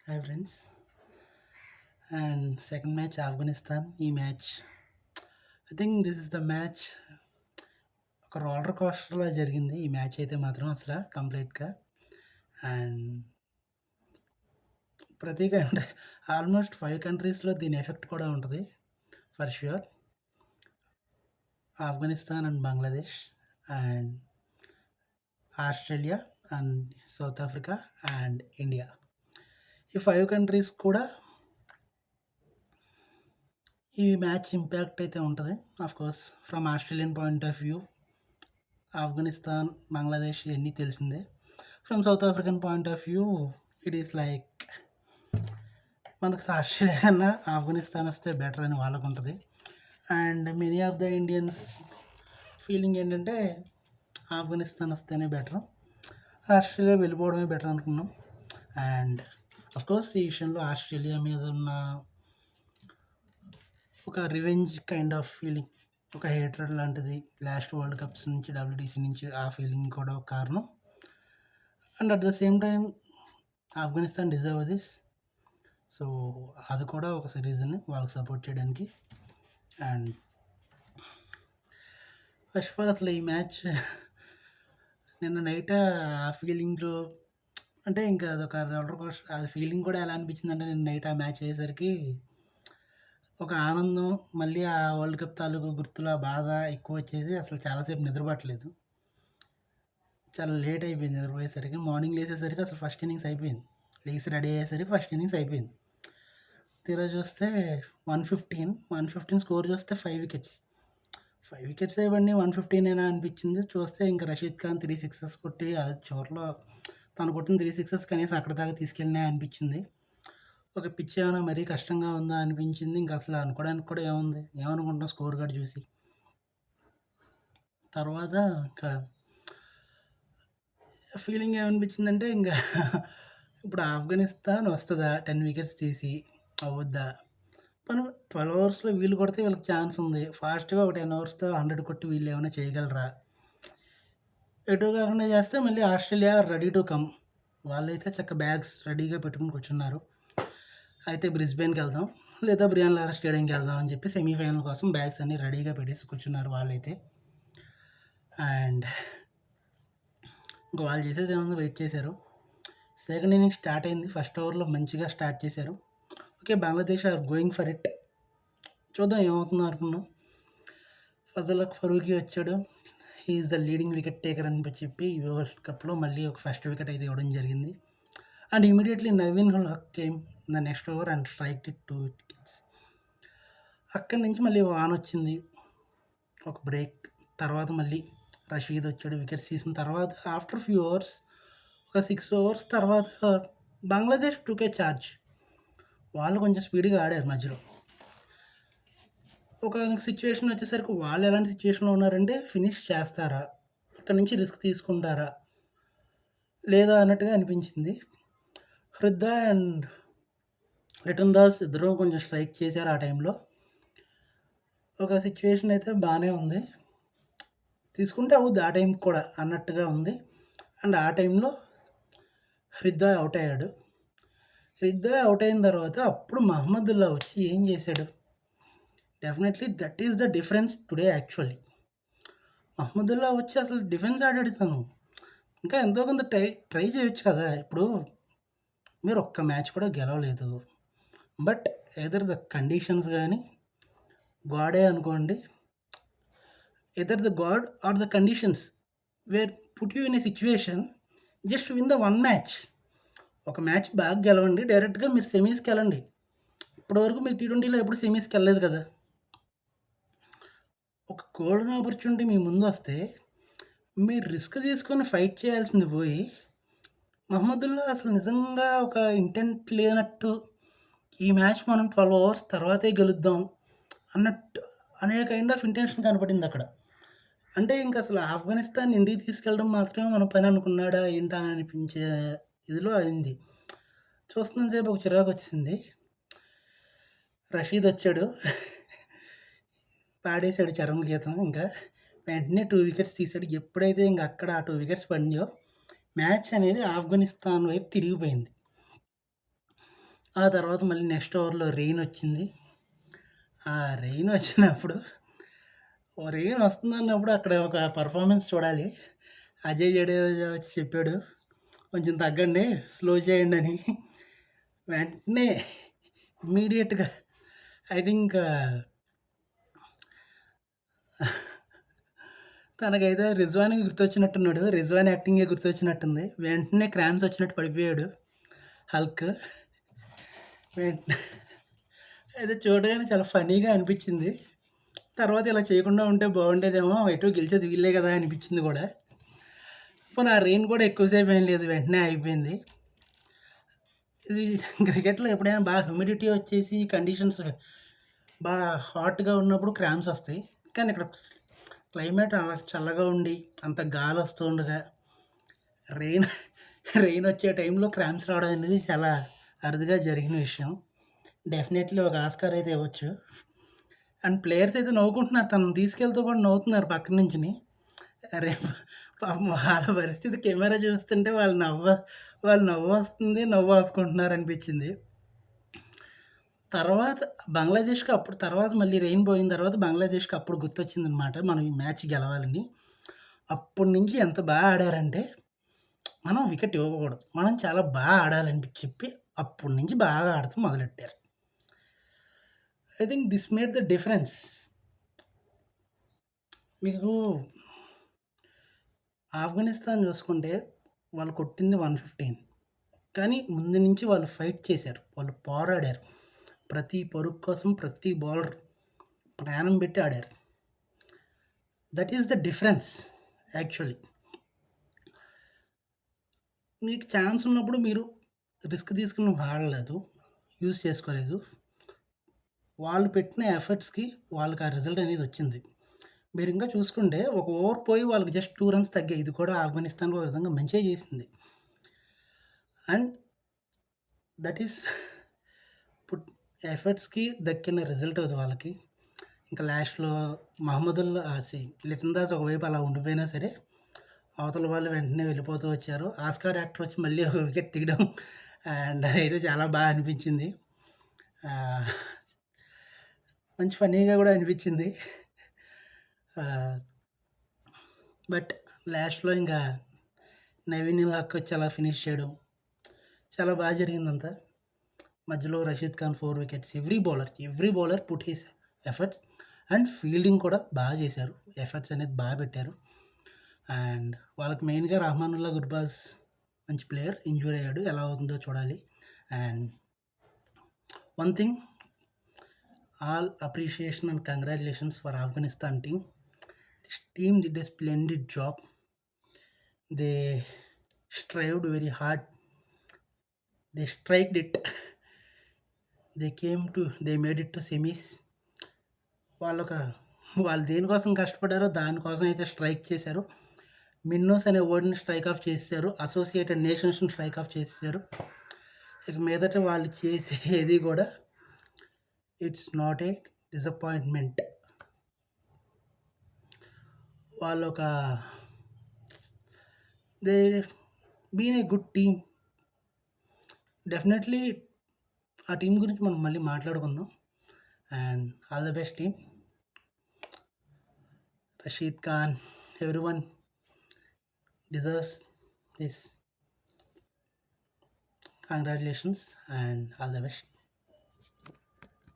Hi friends. And second match Afghanistan. ఈ match I think this is the match ఒక roller కోస్టర్‌లా జరిగింది. ఈ మ్యాచ్ అయితే మాత్రం అసల కంప్లీట్‌గా. అండ్ ప్రతి కంట్రీ ఆల్మోస్ట్ 5 కంట్రీస్‌లో దీని ఎఫెక్ట్ కూడా ఉంటది for sure. Afghanistan and Bangladesh and Australia and South Africa and India. ఈ 5 కంట్రీస్ కూడా ఈ మ్యాచ్ ఇంపాక్ట్ అయితే ఉంటది. Of course from Australian point of view Afghanistan, Bangladesh ఇయన్నీ తెలిసిందే. From South African point of view it is like మనకు ఆస్ట్రేలియా కన్నా ఆఫ్ఘనిస్తాన్ వస్తే బెటర్ అని వాళ్ళకుంటది. And many of the Indians feeling ఏంటంటే ఆఫ్ఘనిస్తాన్ వస్తేనే బెటర్. ఆస్ట్రేలియా వెళ్ళిపోవడమే బెటర్ అనుకున్నాం. అండ్ ఆఫ్‌కోర్స్ ఈ విషయంలో ఆస్ట్రేలియా మీద ఉన్న ఒక రివెంజ్ కైండ్ ఆఫ్ ఫీలింగ్, ఒక హేట్రెడ్ లాంటిది లాస్ట్ వరల్డ్ కప్స్ నుంచి, డబ్ల్యూటీసీ నుంచి ఆ ఫీలింగ్ కూడా ఒక కారణం. And at the same time Afghanistan deserve this. So అది కూడా ఒక రీజన్ వాళ్ళకి సపోర్ట్ చేయడానికి. అండ్ ఫస్ట్ ఆఫ్ ఆల్ అసలు ఈ మ్యాచ్ నిన్న నైట్ ఆ ఫీలింగ్లో అంటే ఇంకా అదొక రోలర్ కోస్టర్. అది ఫీలింగ్ కూడా ఎలా అనిపించిందంటే నిన్న నైట్ ఆ మ్యాచ్ అయ్యేసరికి ఒక ఆనందం, మళ్ళీ ఆ వరల్డ్ కప్ తాలూకు గుర్తుల బాధ ఎక్కువ వచ్చేసి అసలు చాలాసేపు నిద్రపట్టలేదు. చాలా లేట్ అయిపోయింది నిద్రపోయేసరికి. మార్నింగ్ లేసేసరికి అసలు ఫస్ట్ ఇన్నింగ్స్ అయిపోయింది. లేచి రెడీ అయ్యేసరికి ఫస్ట్ ఇన్నింగ్స్ అయిపోయింది. తీరా చూస్తే 115 స్కోర్ చూస్తే 5 వికెట్స్. 5 వికెట్స్ పడినాయి, 115 అనిపించింది. చూస్తే ఇంకా రషీద్ ఖాన్ 3 సిక్సెస్ కొట్టి అది చివరిలో తను కొట్టిన 3 సిక్సెస్ కనీసం అక్కడి దాకా తీసుకెళ్ళినాయి అనిపించింది. ఒక పిచ్ ఏమైనా మరీ కష్టంగా ఉందా అనిపించింది. ఇంకా అసలు అనుకోవడానికి కూడా ఏముంది, ఏమనుకుంటాం స్కోర్ కార్డ్ చూసి. తర్వాత ఇంకా ఫీలింగ్ ఏమనిపించిందంటే ఇంకా ఇప్పుడు ఆఫ్ఘనిస్తాన్ వస్తుందా 10 వికెట్స్ తీసి, అవుద్దా? మనం 12 ఓవర్స్‌లో వీళ్ళు కొడితే వీళ్ళకి ఛాన్స్ ఉంది. ఫాస్ట్‌గా ఒక 10 ఓవర్స్‌తో 100 కొట్టి వీళ్ళు ఏమైనా చేయగలరా? ఎటు కాకుండా చేస్తే మళ్ళీ ఆస్ట్రేలియా రెడీ టు కమ్. వాళ్ళైతే చక్క బ్యాగ్స్ రెడీగా పెట్టుకొని కూర్చున్నారు. అయితే బ్రిస్బేన్‌కి వెళ్దాం, లేదా బ్రియాన్ లారా స్టేడియంకి వెళ్దాం అని చెప్పి సెమీఫైనల్ కోసం బ్యాగ్స్ అన్నీ రెడీగా పెట్టేసి కూర్చున్నారు వాళ్ళైతే. అండ్ ఇంక వాళ్ళు చేసేది ఏముంది, వెయిట్ చేశారు. సెకండ్ ఇన్నింగ్స్ స్టార్ట్ అయింది. ఫస్ట్ ఓవర్‌లో మంచిగా స్టార్ట్ చేశారు. Okay, Bangladesh are going for it. చూద్దాం ఏమవుతుందో అనుకున్నాం. ఫజల్ ఫరూకీ వచ్చాడు. He is the leading wicket taker అని చెప్పి ఈ వరల్డ్ కప్‌లో మళ్ళీ ఒక ఫస్ట్ వికెట్ అయితే ఇవ్వడం జరిగింది. And immediately Naveen ul Haq came in the next over and striked it 2 wickets. అక్కడి నుంచి మళ్ళీ వాన్ వచ్చింది, ఒక బ్రేక్. తర్వాత మళ్ళీ రషీద్ వచ్చాడు, వికెట్స్ తీసిన తర్వాత ఆఫ్టర్ ఫ్యూ ఓవర్స్, ఒక 6 ఓవర్స్ తర్వాత బంగ్లాదేశ్ టుక్ ఏ చార్జ్. వాళ్ళు కొంచెం స్పీడ్‌గా ఆడారు మధ్యలో. ఒక సిచ్యువేషన్ వచ్చేసరికి వాళ్ళు ఎలాంటి సిచ్యువేషన్‌లో ఉన్నారంటే ఫినిష్ చేస్తారా? అక్కడి నుంచి రిస్క్ తీసుకుంటారా? లేదా అన్నట్టుగా అనిపించింది. హృద్దా అండ్ లిటన్ దాస్ ఇద్దరు కొంచెం స్ట్రైక్ చేశారు ఆ టైంలో. ఒక సిచ్యువేషన్ అయితే బానే ఉంది. తీసుకుంటే అవుద్ది ఆ టైంకి కూడా అన్నట్టుగా ఉంది. అండ్ ఆ టైంలో హృద్దా ఔట్ అయ్యాడు. హృద్దా ఔట్ అయిన తర్వాత అప్పుడు మహమ్మదుల్లా వచ్చి ఏం చేశాడు? Definitely that is the difference today actually. Mahmudullah వచ్చి అసలు డిఫెన్స్ ఆడాడు తను. ఇంకా ఎంతో కొంత ట్రై చేయొచ్చు కదా! ఇప్పుడు మీరు ఒక్క మ్యాచ్ కూడా గెలవలేదు. బట్ ఎయిదర్ ద కండిషన్స్ గాని, గాడే అనుకోండి. Either the god or the conditions were put you in a situation just win the one match. ఒక మ్యాచ్ బాగా గెలవండి. డైరెక్ట్‌గా మీరు సెమీస్‌కెళ్ళండి. ఇప్పటివరకు మీరు టీ20లో ఎప్పుడు సెమీస్‌కెళ్ళలేదు కదా! ఒక గోల్డెన్ ఆపర్చునిటీ మీ ముందొస్తే, మీరు రిస్క్ తీసుకొని ఫైట్ చేయాల్సింది పోయి, మహమ్మదుల్లా అసలు నిజంగా ఒక ఇంటెంట్ లేనట్టు, ఈ మ్యాచ్ మనం 12 ఓవర్స్ తర్వాతే గెలుద్దాం అన్నట్టు అనే కైండ్ ఆఫ్ ఇంటెన్షన్ కనపడిందక్కడ. అంటే ఇంకసలు ఆఫ్ఘనిస్తాన్ ఇంటికి తీసుకెళ్ళడం మాత్రమే మన పని అనుకున్నాడా ఏంటా అనిపించే ఇదిలో అయింది. చూస్తున్నంత సేపు ఒక చిరాకొచ్చేసింది. రషీద్ వచ్చాడు. పాడేసాడు చరమ గీతం ఇంకా. వెంటనే 2 వికెట్స్ తీసాడు. ఎప్పుడైతే ఇంక అక్కడ ఆ 2 వికెట్స్ పడినాయో, మ్యాచ్ అనేది ఆఫ్ఘనిస్తాన్ వైపు తిరిగిపోయింది. ఆ తర్వాత మళ్ళీ నెక్స్ట్ ఓవర్‌లో రెయిన్ వచ్చింది. ఆ రెయిన్ వచ్చినప్పుడు రెయిన్ వస్తుందన్నప్పుడు అక్కడ ఒక పెర్ఫార్మన్స్ చూడాలి. అజయ్ జడేజా వచ్చి చెప్పాడు, "కొంచెం తగ్గండి, స్లో చేయండని." వెంటనే ఇమ్మీడియేట్‌గా ఐ థింక్ తనకైతే రిజ్వాన్ గుర్తొచ్చినట్టున్నాడు. రిజ్వాన్ యాక్టింగే గుర్తొచ్చినట్టుంది. వెంటనే క్రాంప్స్ వచ్చినట్టు పడిపోయాడు హల్క్. వెంట్ అయితే చూడగానే చాలా ఫన్నీగా అనిపించింది. తర్వాత ఇలా చేయకుండా ఉంటే బాగుండేదేమో, ఎటు గెలిచేది వీళ్ళే కదా అనిపించింది కూడా. పోనీ ఆ రెయిన్ కూడా ఎక్కువసేపు ఏం లేదు, వెంటనే అయిపోయింది. ఇది క్రికెట్‌లో ఎప్పుడైనా బాగా హ్యూమిడిటీ వచ్చేసి కండిషన్స్ బాగా హాట్‌గా ఉన్నప్పుడు క్రాంప్స్ వస్తాయి. కానీ ఇక్కడ క్లైమేట్ అలా చల్లగా ఉండి, అంత గాలొస్తూ ఉండగా, రెయిన్ రెయిన్ వచ్చే టైంలో క్రాంప్స్ రావడం అనేది చాలా అరుదుగా జరిగిన విషయం. డెఫినెట్‌లీ ఒక ఆస్కార్ అయితే ఇవ్వచ్చు. అండ్ ప్లేయర్స్ అయితే నవ్వుకుంటున్నారు. తనని తీసుకెళ్తూ కూడా నవ్వుతున్నారు పక్క నుంచిని. అరే! పాపం వాళ్ళ పరిస్థితి కెమెరా చూస్తుంటే వాళ్ళు నవ్వొస్తుంది, నవ్వు ఆపుకుంటున్నారనిపించింది. తర్వాత తర్వాత మళ్ళీ రెయిన్ పోయిన తర్వాత బంగ్లాదేశ్‌కి అప్పుడు గుర్తొచ్చిందనమాట, మనం ఈ మ్యాచ్ గెలవాలని. అప్పటి నుంచి ఎంత ఆడారంటే, మనం వికెట్ ఇవ్వకూడదు, మనం చాలా ఆడాలని చెప్పి అప్పటి నుంచి బాగా ఆడటం మొదలెట్టారు. I think this made the difference. మీకు ఆఫ్ఘనిస్తాన్ చూసుకుంటే వాళ్ళు కొట్టింది 115. కానీ ముందు నుంచి వాళ్ళు ఫైట్ చేశారు. వాళ్ళు పోరాడారు. ప్రతి పరుగు కోసం ప్రతి బౌలర్ ప్రాణం పెట్టి ఆడారు. That is the difference actually. మీకు ఛాన్స్ ఉన్నప్పుడు మీరు రిస్క్ తీసుకొని వాడలేదు, యూజ్ చేసుకోలేదు. వాళ్ళు పెట్టిన ఎఫర్ట్స్‌కి వాళ్ళకి ఆ రిజల్ట్ అనేది వచ్చింది. మీరు ఇంకా చూసుకుంటే ఒక ఓవర్ పోయి వాళ్ళకి జస్ట్ 2 రన్స్ తగ్గాయి. ఇది కూడా ఆఫ్ఘనిస్తాన్ ఒక విధంగా మంచే చేసింది. అండ్ దట్ ఈస్ పుట్ ఎఫర్ట్స్‌కి దక్కిన రిజల్ట్ అది వాళ్ళకి. ఇంకా లాస్ట్‌లో లిటన్ దాస్ ఒకవైపు అలా ఉండిపోయినా సరే, అవతల వాళ్ళు వెంటనే వెళ్ళిపోతూ వచ్చారు. ఆస్కార్ యాక్టర్ వచ్చి మళ్ళీ ఒక వికెట్ తీయడం అండ్ అదైతే చాలా అనిపించింది. మంచి ఫన్నీగా కూడా అనిపించింది. బట్ లాస్ట్‌లో ఇంకా నవీన్ ఉల్-హక్ వచ్చి అలా ఫినిష్ చేయడం చాలా జరిగిందంతా. మధ్యలో Rashid Khan 4 wickets. Every bowler put his efforts and fielding కూడా చేశారు. ఎఫర్ట్స్ అనేది పెట్టారు. అండ్ వాళ్ళకి మెయిన్‌గా రహమానుల్లా గుర్బాజ్ మంచి ప్లేయర్, ఇంజ్యూర్ అయ్యాడు. ఎలా అవుతుందో చూడాలి. And one thing, all appreciation and congratulations for Afghanistan team. This team did a splendid job. They strived very hard. They striked it. They made it to semis. వాళ్ళు దేనికోసం కష్టపడ్డారో దానికోసం అయితే స్ట్రైక్ చేశారు. మిన్నోస్ అనే వర్డ్‌ని స్ట్రైక్ ఆఫ్ చేసేసారు. Associated నేషన్స్‌ని strike off చేసేసారు. ఇక మీదట వాళ్ళు చేసేది కూడా ఇట్స్ నాట్ ఏ డిసప్పాయింట్‌మెంట్. వాళ్ళొక they been a good team. Definitely ఆ టీమ్ గురించి మనం మళ్ళీ మాట్లాడుకుందాం. And all the best team. Rashid Khan, everyone deserves this. Congratulations and all the best.